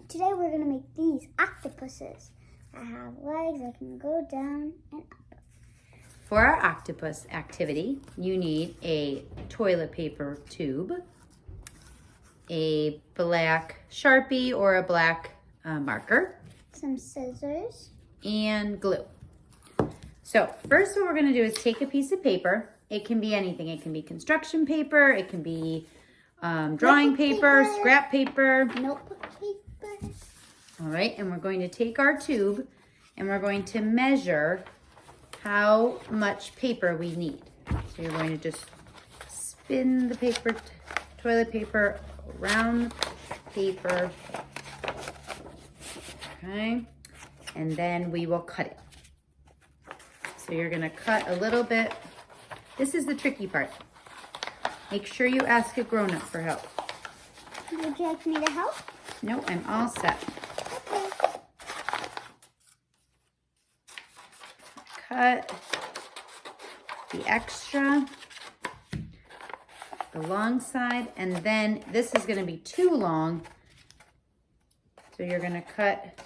today we're gonna make these octopuses. I have legs that can go down and up. For our octopus activity, you need a toilet paper tube, a black Sharpie or a black marker, some scissors, and glue. So first what we're gonna do is take a piece of paper. It can be anything. It can be construction paper, it can be drawing paper, scrap paper. Notebook paper. All right, and we're going to take our tube and we're going to measure how much paper we need. So you're going to just spin the paper, toilet paper around the paper. Okay, and then we will cut it. So you're gonna cut a little bit. This is the tricky part. Make sure you ask a grown-up for help. Would you like me to help? No, I'm all set. Okay. Cut the extra, the long side, and then this is gonna be too long. So you're gonna cut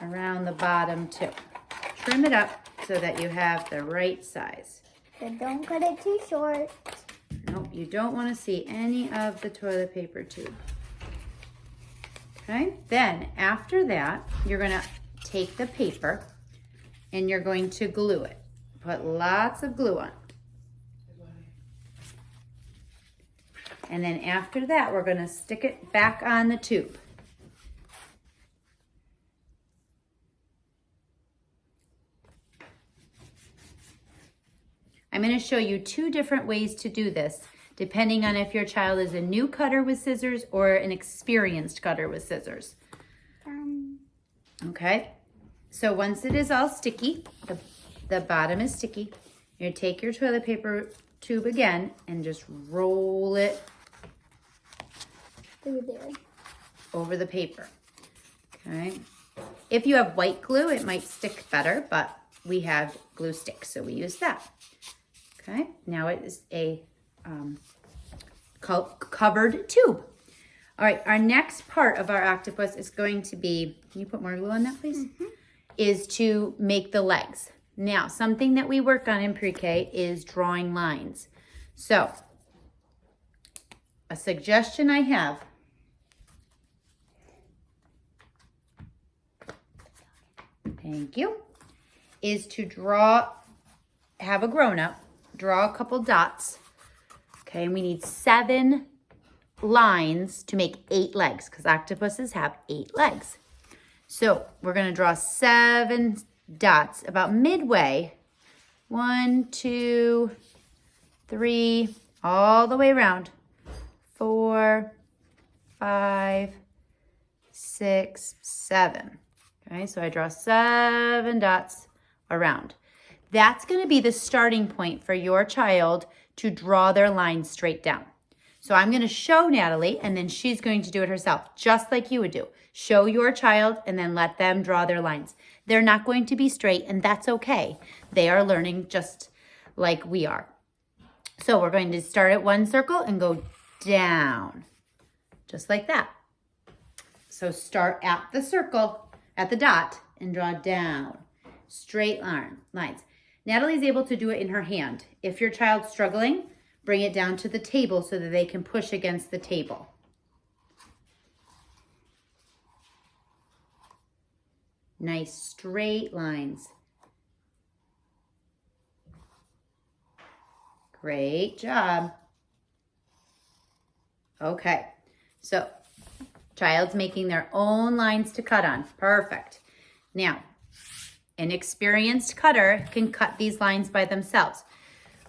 around the bottom too. Trim it up so that you have the right size. But don't cut it too short. Nope, you don't want to see any of the toilet paper tube. Okay, then after that, you're going to take the paper and you're going to glue it. Put lots of glue on. And then after that, we're going to stick it back on the tube. I'm going to show you two different ways to do this, depending on if your child is a new cutter with scissors or an experienced cutter with scissors. Okay, so once it is all sticky, the bottom is sticky, you're going to take your toilet paper tube again and just roll it Through there. over the paper. Okay, if you have white glue, it might stick better, but we have glue sticks, so we use that. Okay, now it is a covered tube. All right, our next part of our octopus is going to be, can you put more glue on that, please? Is to make the legs. Now, something that we work on in pre-K is drawing lines. So, a suggestion I have, thank you, is to have a grown-up draw a couple dots. Okay, and we need 7 lines to make 8 legs because octopuses have 8 legs. So we're going to draw 7 dots about midway. 1, 2, 3, all the way around. 4, 5, 6, 7. Okay, so I draw 7 dots around. That's going to be the starting point for your child to draw their lines straight down. So I'm going to show Natalie, and then she's going to do it herself, just like you would do. Show your child, and then let them draw their lines. They're not going to be straight, and that's okay. They are learning just like we are. So we're going to start at one circle and go down, just like that. So start at the circle, at the dot, and draw down. Straight lines. Natalie's able to do it in her hand. If your child's struggling, bring it down to the table so that they can push against the table. Nice straight lines. Great job. Okay, so child's making their own lines to cut on. Perfect. Now, an experienced cutter can cut these lines by themselves.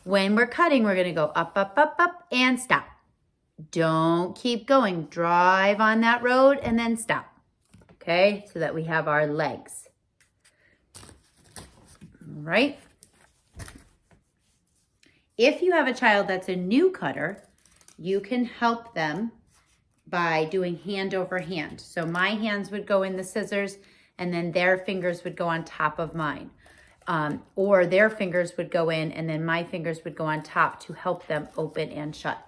When we're cutting, we're going to go up, up, up, up, and stop. Don't keep going. Drive on that road and then stop. Okay, so that we have our legs. All right. If you have a child that's a new cutter, you can help them by doing hand over hand. So my hands would go in the scissors and then their fingers would go on top of mine. Or their fingers would go in and then my fingers would go on top to help them open and shut.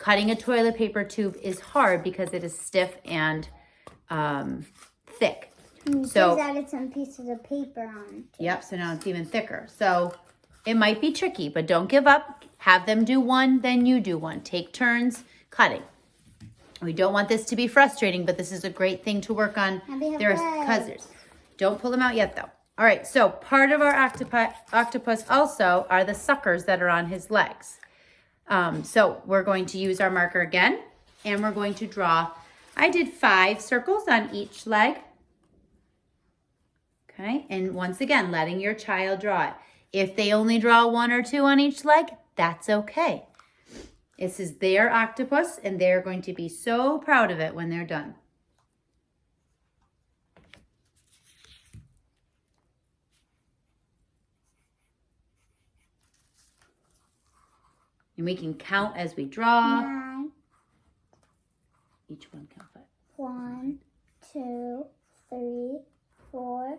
cutting a toilet paper tube is hard because it is stiff and thick. You just added some pieces of paper on. Yep, so now it's even thicker. So it might be tricky, but don't give up. Have them do one, then you do one. Take turns cutting. We don't want this to be frustrating, but this is a great thing to work on. There are cousins. Don't pull them out yet, though. All right, so part of our octopus also are the suckers that are on his legs. So we're going to use our marker again, and we're going to draw. I did 5 circles on each leg. Okay, and once again, letting your child draw it. If they only draw 1 or 2 on each leg, that's okay. This is their octopus, and they're going to be so proud of it when they're done. And we can count as we draw. 9. Each one count 5. 1, 2, 3, 4,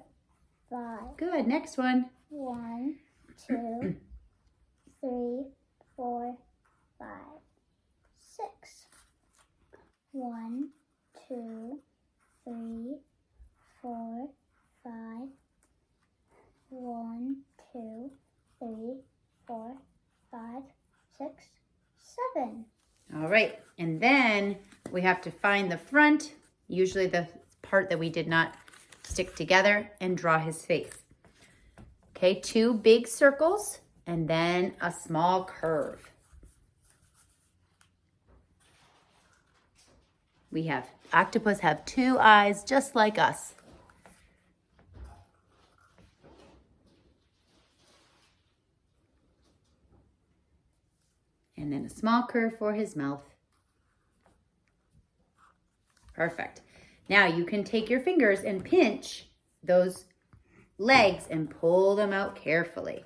5. Good, next one. 1, 2, 3, 4, 5, 6. 1, 2, 3, 4, 5. 1, 2, 3, 4, 5, 6, 7. All right, and then we have to find the front, usually the part that we did not stick together, and draw his face. Okay, 2 big circles and then a small curve. Octopus have 2 eyes just like us. And then a small curve for his mouth. Perfect. Now you can take your fingers and pinch those legs and pull them out carefully.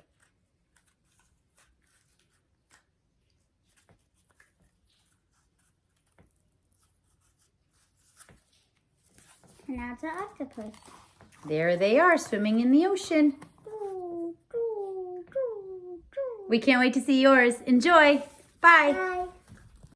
And now it's an octopus. There they are, swimming in the ocean. We can't wait to see yours. Enjoy. Bye. Bye.